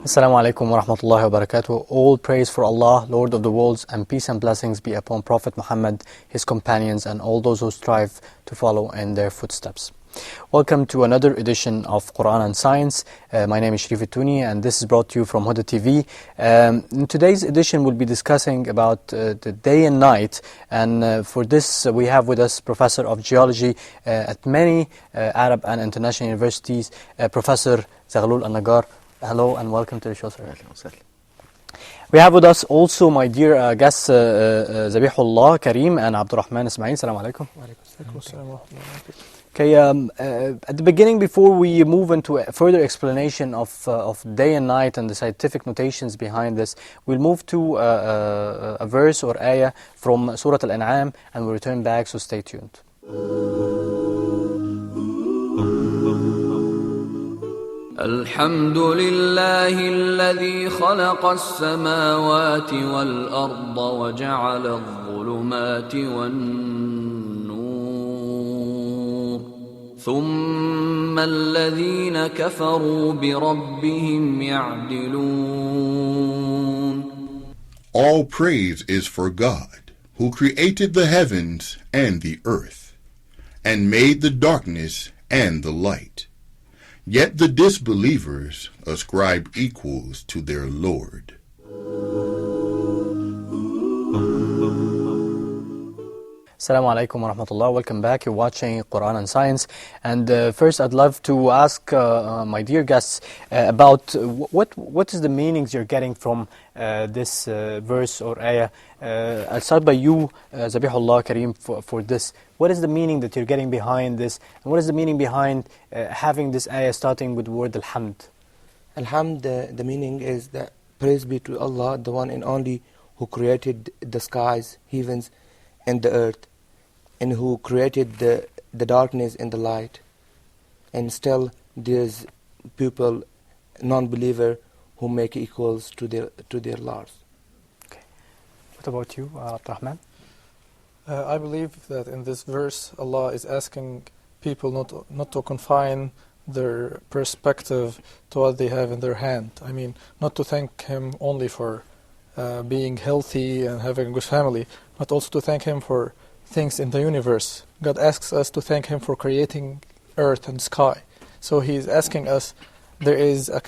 Assalamu alaikum wa rahmatullahi wa barakatuh. All praise for Allah, Lord of the worlds, and peace and blessings be upon Prophet Muhammad, his companions, and all those who strive to follow in their footsteps. Welcome to another edition of Quraan Science. My name is Sharif Tuni, and this is brought to you from Huda TV. In today's edition, we'll be discussing about the day and night, and for this we have with us Professor of Geology at many Arab and international universities, Professor Zaghlul Al-Nagar. Hello and welcome to the show, sir. We have with us also my dear guests, Zabihullah Karim and Abdurrahman Ismail. Assalamu alaikum. Okay, at the beginning, before we move into a further explanation of day and night and the scientific notations behind this, we'll move to a verse or ayah from Surah Al-An'am, and we'll return back, so stay tuned. الحمد لله الذي خلق السماوات والأرض وجعل الظلمات والنور ثم الذين كفروا بربهم يعدلون. All praise is for God, who created the heavens and the earth, and made the darkness and the light. Yet the disbelievers ascribe equals to their Lord. Assalamu alaikum wa rahmatullah. Welcome back. You're watching Quraan Science. And first, I'd love to ask my dear guests about what is the meanings you're getting from this verse or ayah. I'll start by you, Zabihullah Karim, for this. What is the meaning that you're getting behind this? And what is the meaning behind having this ayah starting with the word Alhamd? Alhamd, the meaning is that praise be to Allah, the one and only, who created the skies, heavens, and the earth, and who created the darkness and the light. And still there's people, non-believer, who make equals to their Lords. Okay. What about you, Abdurrahman? I believe that in this verse, Allah is asking people not to confine their perspective to what they have in their hand. I mean, not to thank Him only for being healthy and having a good family, but also to thank Him for things in the universe. God asks us to thank Him for creating earth and sky. So He is asking us, there is a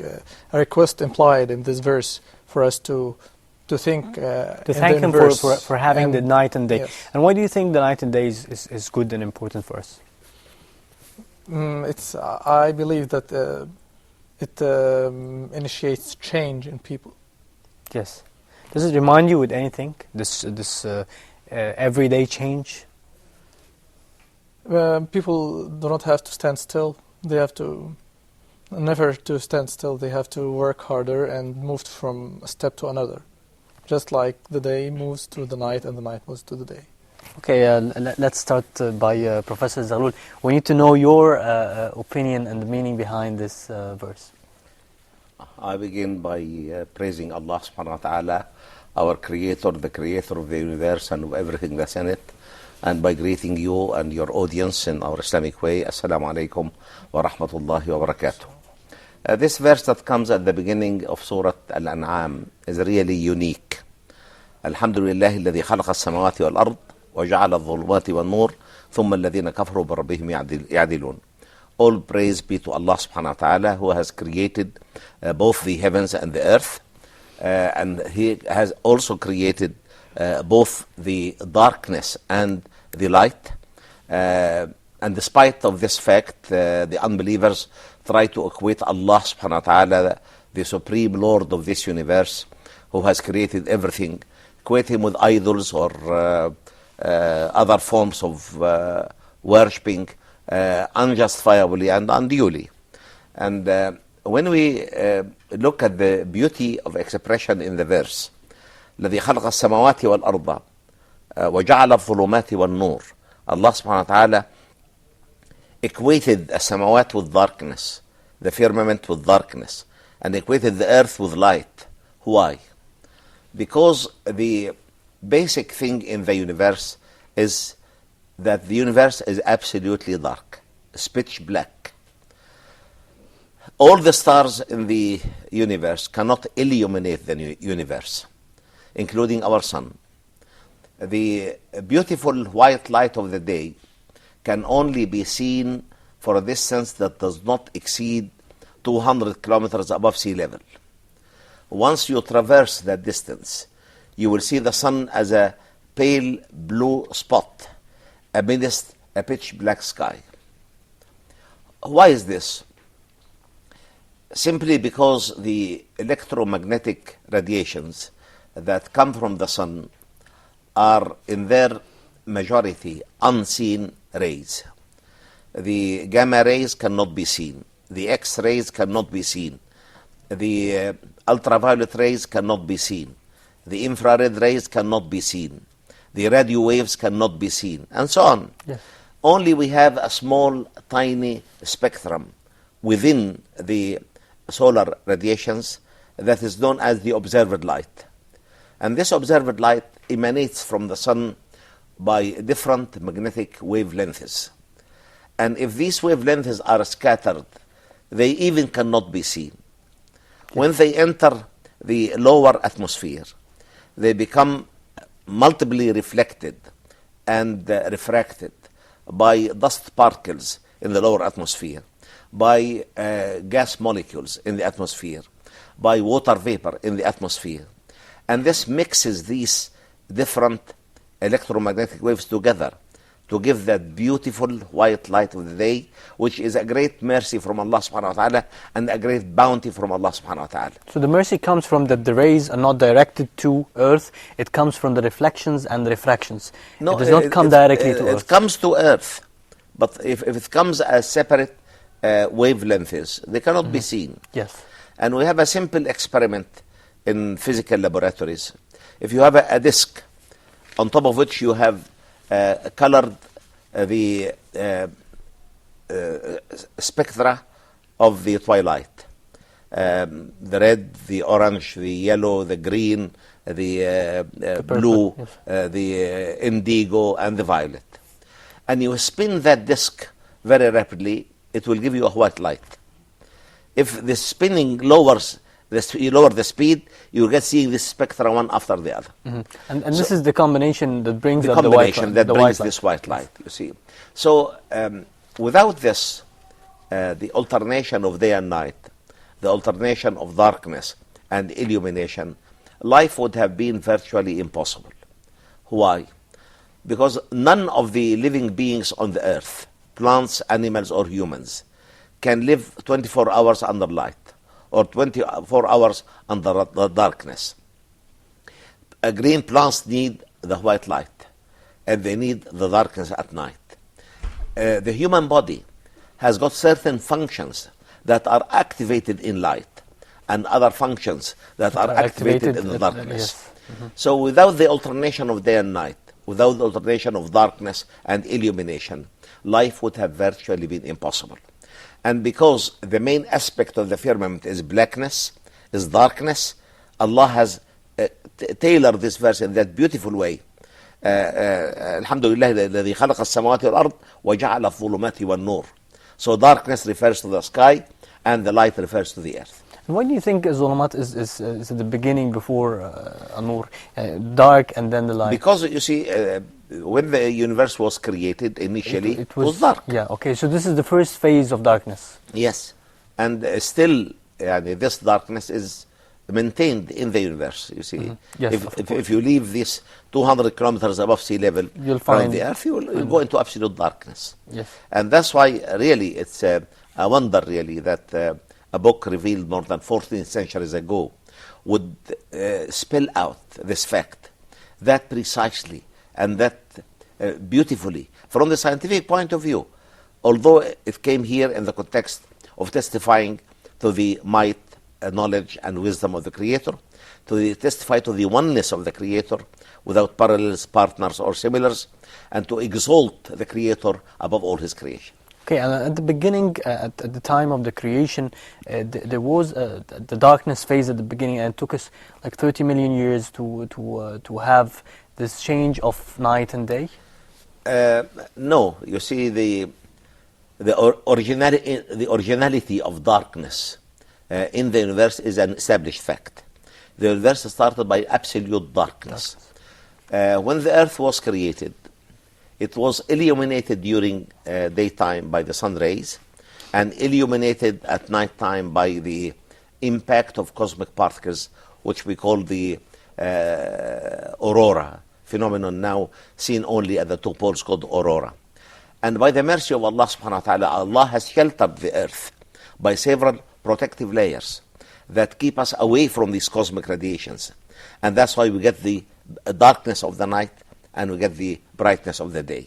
request implied in this verse for us to thank Him for having the night and day. Yes. And why do you think the night and day is good and important for us? I believe that it initiates change in people. Yes. Does it remind you with anything, this everyday change? People do not have to stand still. They have to never to stand still. They have to work harder and move from a step to another. Just like the day moves to the night and the night moves to the day. Okay, let's start by Professor Zaghlul. We need to know your opinion and the meaning behind this verse. I begin by praising Allah subhanahu wa ta'ala, our creator, the creator of the universe and of everything that's in it, and by greeting you and your audience in our Islamic way. Assalamu alaikum wa rahmatullahi wa barakatuh. This verse that comes at the beginning of Surah Al-An'am is really unique. Alhamdulillah الذي خلق السماوات والأرض وجعل الظلمات والنور ثم الذين كفروا بربهم يعدلون. All praise be to Allah subhanahu wa ta'ala, who has created both the heavens and the earth, and He has also created both the darkness and the light. And despite of this fact, the unbelievers try to equate Allah subhanahu wa ta'ala, the supreme Lord of this universe, who has created everything, equate Him with idols or other forms of worshipping unjustifiably and unduly. And when we look at the beauty of expression in the verse, الذي خلق السماوات والأرض وجعل الظلمات والنور, Allah subhanahu wa ta'ala equated the samawat with darkness, the firmament with darkness, and equated the earth with light. Why? Because the basic thing in the universe is that the universe is absolutely dark, it's pitch black. All the stars in the universe cannot illuminate the universe, including our sun. The beautiful white light of the day can only be seen for a distance that does not exceed 200 kilometers above sea level. Once you traverse that distance, you will see the sun as a pale blue spot amidst a pitch black sky. Why is this? Simply because the electromagnetic radiations that come from the sun are in their majority unseen rays. The gamma rays cannot be seen. The X-rays cannot be seen. The ultraviolet rays cannot be seen. The infrared rays cannot be seen. The radio waves cannot be seen, and so on. Yes. Only we have a small, tiny spectrum within the solar radiations that is known as the observed light. And this observed light emanates from the sun by different magnetic wavelengths. And if these wavelengths are scattered, they even cannot be seen. When they enter the lower atmosphere, they become multiply reflected and refracted by dust particles in the lower atmosphere, by gas molecules in the atmosphere, by water vapor in the atmosphere. And this mixes these different electromagnetic waves together to give that beautiful white light of the day, which is a great mercy from Allah subhanahu wa ta'ala and a great bounty from Allah subhanahu wa ta'ala. So the mercy comes from that the rays are not directed to Earth, it comes from the reflections and the refractions. No, it does not come directly to Earth. It comes to Earth, but if it comes as separate wavelengths, they cannot be seen. Yes. And we have a simple experiment in physical laboratories. If you have a disk on top of which you have colored the spectra of the twilight, the red, the orange, the yellow, the green, the blue, yes. The indigo, and the violet. And you spin that disk very rapidly, it will give you a white light. If the spinning lowers, you lower the speed, you get seeing this spectra one after the other. Mm-hmm. And this is the combination that brings the out the white combination light. that brings this white light, you see. So without this, the alternation of day and night, the alternation of darkness and illumination, life would have been virtually impossible. Why? Because none of the living beings on the earth, plants, animals, or humans, can live 24 hours under light or 24 hours under the darkness. Green plants need the white light, and they need the darkness at night. The human body has got certain functions that are activated in light and other functions that are activated in the darkness. Yes. Mm-hmm. So without the alternation of day and night, without the alternation of darkness and illumination, life would have virtually been impossible. And because the main aspect of the firmament is blackness, is darkness, Allah has tailored this verse in that beautiful way. Alhamdulillah, الذي خلق السماوات والأرض وجعل الظلمات والنور. So darkness refers to the sky, and the light refers to the earth. And why do you think Zulumat is at the beginning before An-Nur? Dark and then the light? Because you see, when the universe was created, initially it was dark. Yeah, okay, so this is the first phase of darkness. Yes, and still this darkness is maintained in the universe, you see. Mm-hmm. Yes, if you leave this 200 kilometers above sea level from the earth, you'll go into absolute darkness. Yes. And that's why really it's a wonder really that a book revealed more than 14 centuries ago would spell out this fact that precisely and that beautifully from the scientific point of view, although it came here in the context of testifying to the might, knowledge and wisdom of the Creator, to testify to the oneness of the Creator without parallels, partners or similars, and to exalt the Creator above all His creation. Okay, and at the beginning, at the time of the creation, there was the darkness phase at the beginning, and it took us like 30 million years to have this change of night and day? No, you see, the originality of darkness in the universe is an established fact. The universe started by absolute darkness. When the earth was created, it was illuminated during daytime by the sun rays and illuminated at night time by the impact of cosmic particles, which we call the aurora phenomenon, now seen only at the two poles, called aurora. And by the mercy of Allah subhanahu wa ta'ala, Allah has sheltered the earth by several protective layers that keep us away from these cosmic radiations. And that's why we get the darkness of the night and we get the brightness of the day.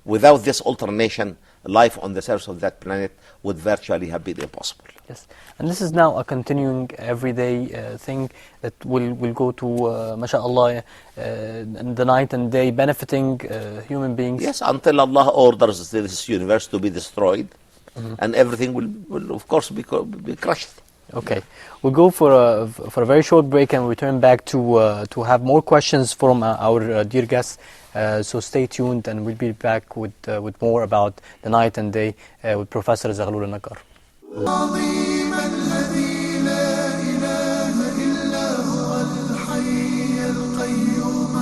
Without this alternation, life on the surface of that planet would virtually have been impossible. Yes, and this is now a continuing everyday thing that will go to, mashallah, the night and day, benefiting human beings. Yes, until Allah orders this universe to be destroyed, and everything will of course be crushed. Okay, we'll go for a very short break and return back to have more questions from our dear guests. So stay tuned, and we'll be back with more about the night and day with Professor Zaghlul Al-Nakar. العظيم الذي لا إله إلا هو الحي القيوم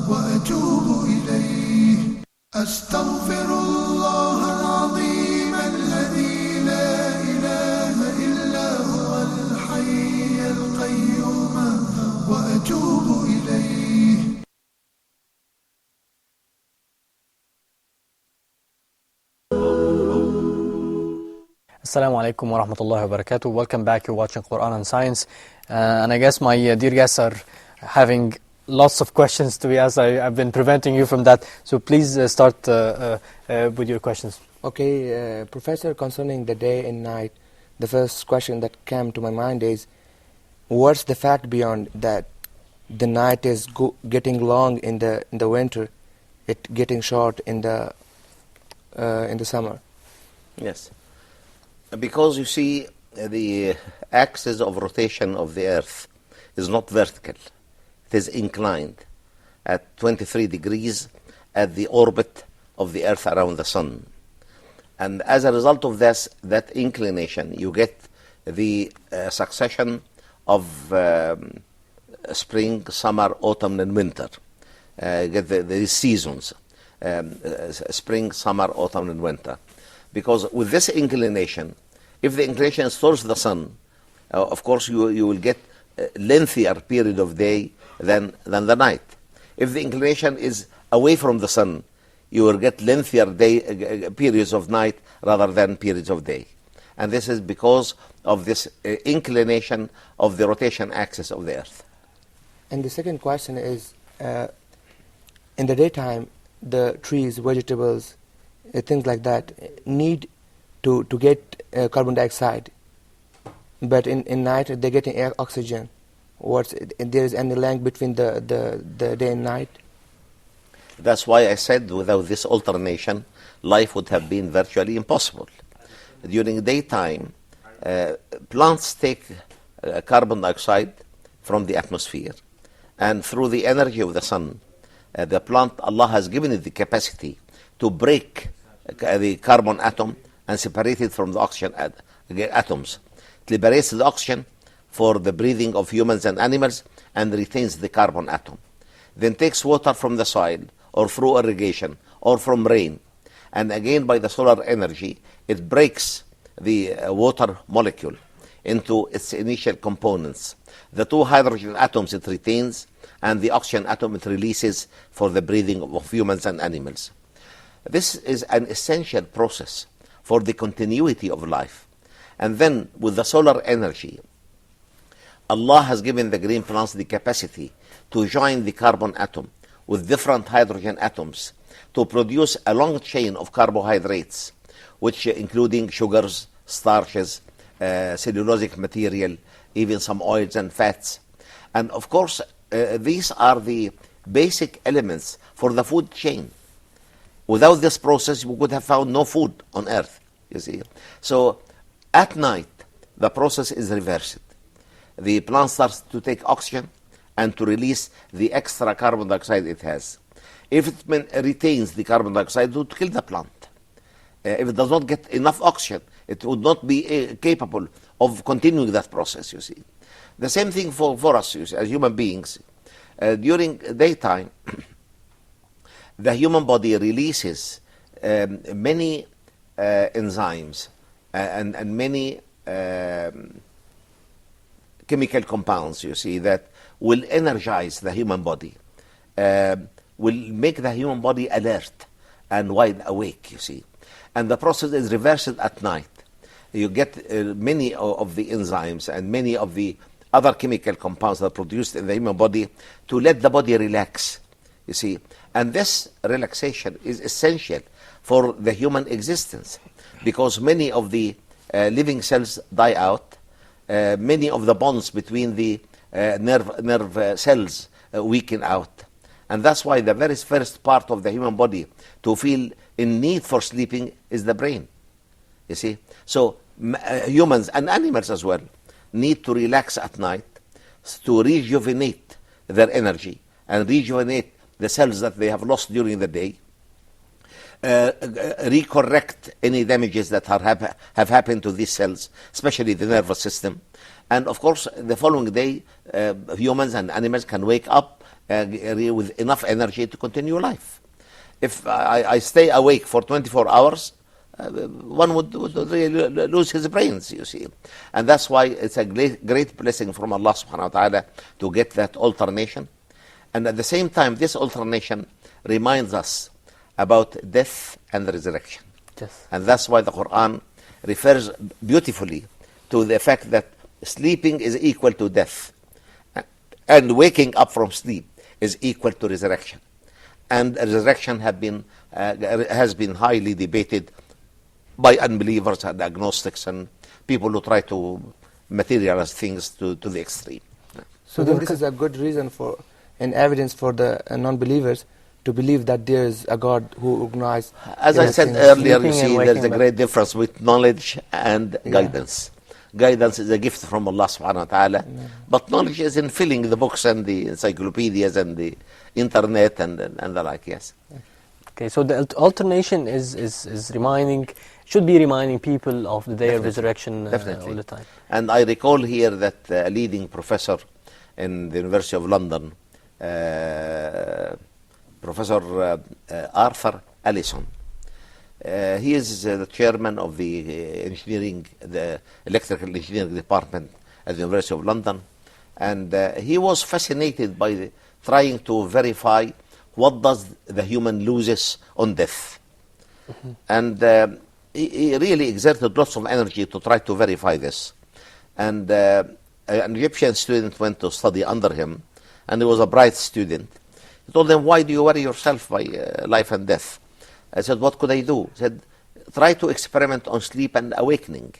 وأتوب إليه أستغفر الله العظيم الذي لا إله إلا هو الحي القيوم وأتوب إليه. Assalamu alaikum wa rahmatullahi wa barakatuh. Welcome back. You're watching Quraan Science. And I guess my dear guests are having lots of questions to be asked. I've been preventing you from that. So please start with your questions. Okay, Professor, concerning the day and night, the first question that came to my mind is, what's the fact beyond that the night is getting long in the winter, it getting short in the summer? Yes. Because you see, the axis of rotation of the earth is not vertical. It is inclined at 23 degrees at the orbit of the earth around the sun. And as a result of that inclination, you get the succession of spring, summer, autumn, and winter. You get the seasons, spring, summer, autumn, and winter. Because with this inclination, if the inclination is towards the sun, of course you will get a lengthier period of day than the night. If the inclination is away from the sun, you will get lengthier periods of night rather than periods of day. And this is because of this inclination of the rotation axis of the earth. And the second question is, in the daytime, the trees, vegetables, things like that need to get carbon dioxide, but in night they're getting oxygen. There is any link between the day and night? That's why I said without this alternation, life would have been virtually impossible. During daytime, plants take carbon dioxide from the atmosphere, and through the energy of the sun, the plant, Allah has given it the capacity to break the carbon atom and separate it from the oxygen atoms. It liberates the oxygen for the breathing of humans and animals and retains the carbon atom. Then takes water from the soil or through irrigation or from rain, and again by the solar energy it breaks the water molecule into its initial components. The two hydrogen atoms it retains and the oxygen atom it releases for the breathing of humans and animals. This is an essential process for the continuity of life. And then with the solar energy, Allah has given the green plants the capacity to join the carbon atom with different hydrogen atoms to produce a long chain of carbohydrates, which including sugars, starches, cellulosic material, even some oils and fats. And of course, these are the basic elements for the food chain. Without this process, we would have found no food on earth, you see. So at night, the process is reversed. The plant starts to take oxygen and to release the extra carbon dioxide it has. If it retains the carbon dioxide, it would kill the plant. if it does not get enough oxygen, it would not be capable of continuing that process, you see. The same thing for us, you see, as human beings. During daytime, the human body releases many enzymes and many chemical compounds, you see, that will energize the human body, will make the human body alert and wide awake, you see. And the process is reversed at night. You get many of the enzymes and many of the other chemical compounds that are produced in the human body to let the body relax, you see. And this relaxation is essential for the human existence, because many of the living cells die out, many of the bonds between the nerve cells weaken out. And that's why the very first part of the human body to feel in need for sleeping is the brain, you see. So humans and animals as well need to relax at night to rejuvenate their energy and rejuvenate the cells that they have lost during the day, recorrect any damages that have happened to these cells, especially the nervous system. And of course, the following day, humans and animals can wake up with enough energy to continue life. If I stay awake for 24 hours, one would really lose his brains, you see. And that's why it's a great blessing from Allah subhanahu wa ta'ala to get that alternation. And at the same time, this alternation reminds us about death and resurrection. Yes. And that's why the Quran refers beautifully to the fact that sleeping is equal to death, and waking up from sleep is equal to resurrection. And resurrection has been highly debated by unbelievers and agnostics and people who try to materialize things to the extreme. So then this is a good reason for and evidence for the non-believers to believe that there is a God who organizes. As I said earlier, you sleeping see, and there's a waking great difference with knowledge and guidance. Guidance is a gift from Allah subhanahu wa ta'ala, but knowledge is in filling the books and the encyclopedias and the internet and the like, yes. Okay, so the alternation is should be reminding people of the day of resurrection all the time. And I recall here that a leading professor in the University of London, Professor Arthur Allison, he is the chairman of the electrical engineering department at the University of London, and he was fascinated by trying to verify what does the human loses on death. And he really exerted lots of energy to try to verify this. And an Egyptian student went to study under him, and he was a bright student. He told him, "Why do you worry yourself by life and death?" I said, "What could I do?" He said, "Try to experiment on sleep and awakening,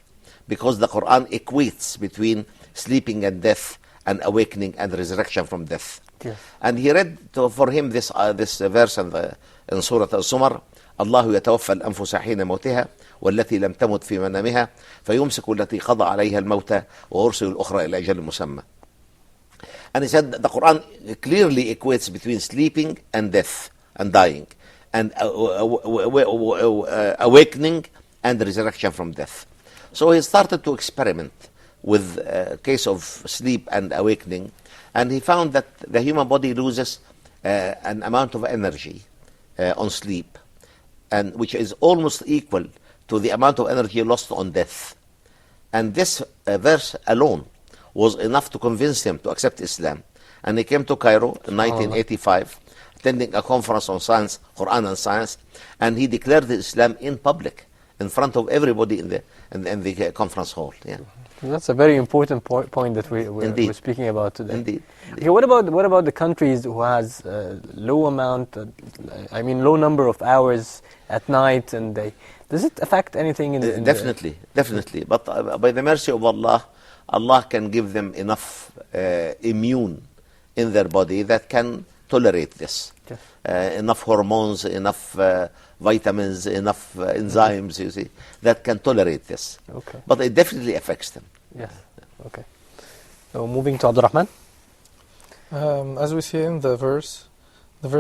because the Quran equates between sleeping and death and awakening and resurrection from death." Yes. And he read for him this verse in Surah Al-Zumar, الله يتوفى الأنفس حين موتها والتي لم تمت في منامها فيمسك التي قضى عليها الموت ويرسل الأخرى إلى أجل مسمى. And he said the Quran clearly equates between sleeping and death and dying, and awakening and resurrection from death. So he started to experiment with a case of sleep and awakening, and he found that the human body loses an amount of energy on sleep, and which is almost equal to the amount of energy lost on death. And this verse alone was enough to convince him to accept Islam. And he came to Cairo in 1985, attending a conference on science, Quraan Science, and he declared Islam in public, in front of everybody in the conference hall. Yeah. That's a very important point that we're speaking about today. Indeed. Okay, what about the countries who has low number of hours at night and day? Does it affect anything in definitely. But by the mercy of Allah, Allah can give them enough immune in their body that can tolerate this. Yes. Enough hormones, enough vitamins, enough enzymes, you see, that can tolerate this. Okay. But it definitely affects them. Yes. Okay. So moving to Abdurrahman. As we see in the verse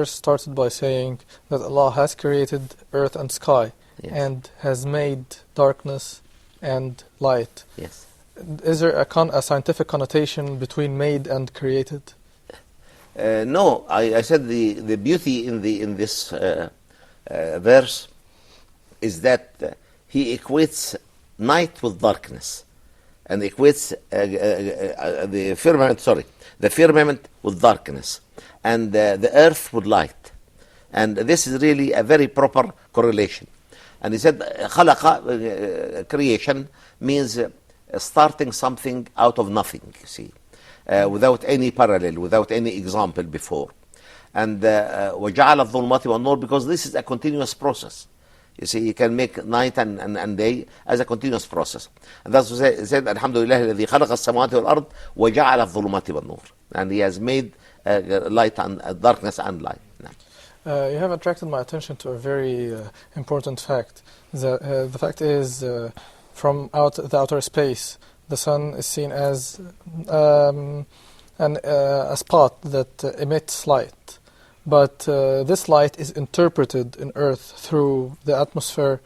started by saying that Allah has created earth and sky, Yes. and has made darkness and light. Yes. Is there a scientific connotation between made and created? No, I said the beauty in this verse is that he equates night with darkness, and equates the firmament with darkness, and the earth with light, and this is really a very proper correlation. And he said, khalaqa, creation means starting something out of nothing. You see. Without any parallel, without any example before. And وَجَعَلَ الظُّلْمَاتِ وَالنُّورِ, because this is a continuous process. You see, you can make night and day as a continuous process. And that's what he said, Alhamdulillah, الَّذِي خَلَقَ السَّمَاوَاتِ وَالْأَرْضِ وَجَعَلَ الظُّلُمَاتِ وَالنُّورِ. And he has made light and darkness and light. You have attracted my attention to a very important fact. The fact is, from the outer space, the sun is seen as a spot that emits light. But this light is interpreted in Earth through the atmosphere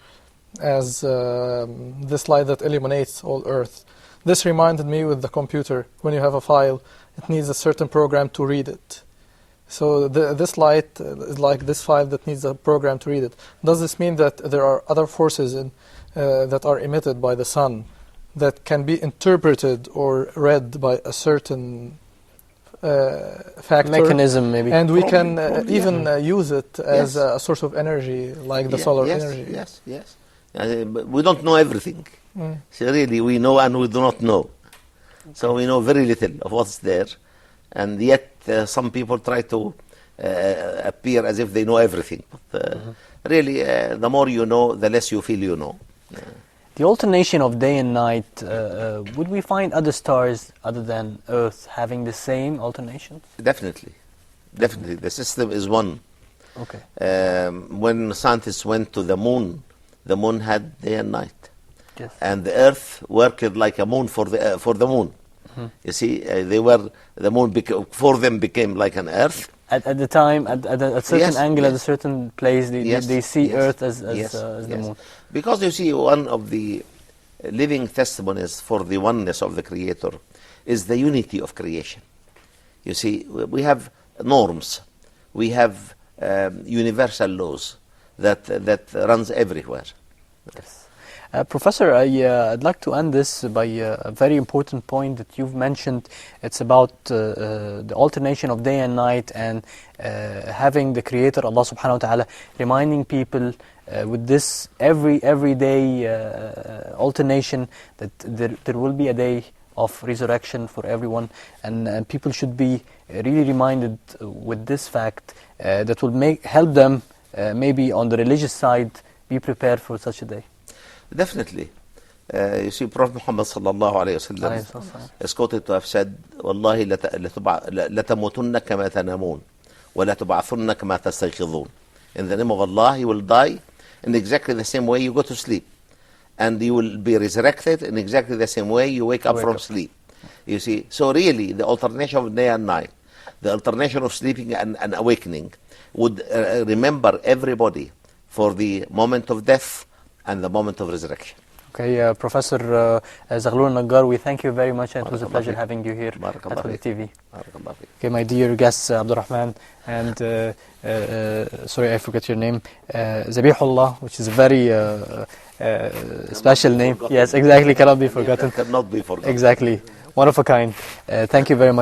as this light that illuminates all Earth. This reminded me with the computer. When you have a file, it needs a certain program to read it. So this light is like this file that needs a program to read it. Does this mean that there are other forces that are emitted by the sun that can be interpreted or read by a certain factor? Mechanism, maybe. And we can even use it as a source of energy, like the solar energy. Yes. But we don't know everything. So really, we know and we do not know. So we know very little of what's there. And yet, some people try to appear as if they know everything. But really, the more you know, the less you feel you know. The alternation of day and night, would we find other stars other than Earth having the same alternation? Definitely. The system is one. Okay. When scientists went to the moon had day and night. Yes. And the Earth worked like a moon for the moon. You see, the moon for them became like an Earth. At the time, at a certain angle, at a certain place, they see Earth as the moon. Because you see, one of the living testimonies for the oneness of the Creator is the unity of creation. You see, we have norms, we have universal laws that runs everywhere. Yes. Professor, I'd like to end this by a very important point that you've mentioned. It's about the alternation of day and night, and having the Creator, Allah subhanahu wa ta'ala, reminding people with this everyday alternation that there will be a day of resurrection for everyone, and people should be really reminded with this fact that will help them maybe on the religious side be prepared for such a day. Definitely. You see, Prophet Muhammad sallallahu alayhi wa sallam is quoted to have said, وَاللَّهِ لَتَمُوتُنَّ كَمَا تَنَامُونَ وَلَتُبْعَثُنَّ كَمَا تَسْتَيْقِظُونَ. In the name of Allah, you will die in exactly the same way you go to sleep. And you will be resurrected in exactly the same way you wake up from sleep. You see, so really, the alternation of day and night, the alternation of sleeping and awakening would remember everybody for the moment of death and the moment of resurrection. Okay, Professor Zaghlul Naggar, we thank you very much, and it was a pleasure having you here at Huda TV. Okay, my dear guests, Abdurrahman, and sorry, I forgot your name, Zabihullah, which is a very special name. Yes, exactly, cannot be forgotten. Cannot be forgotten. Exactly, one of a kind. Thank you very much.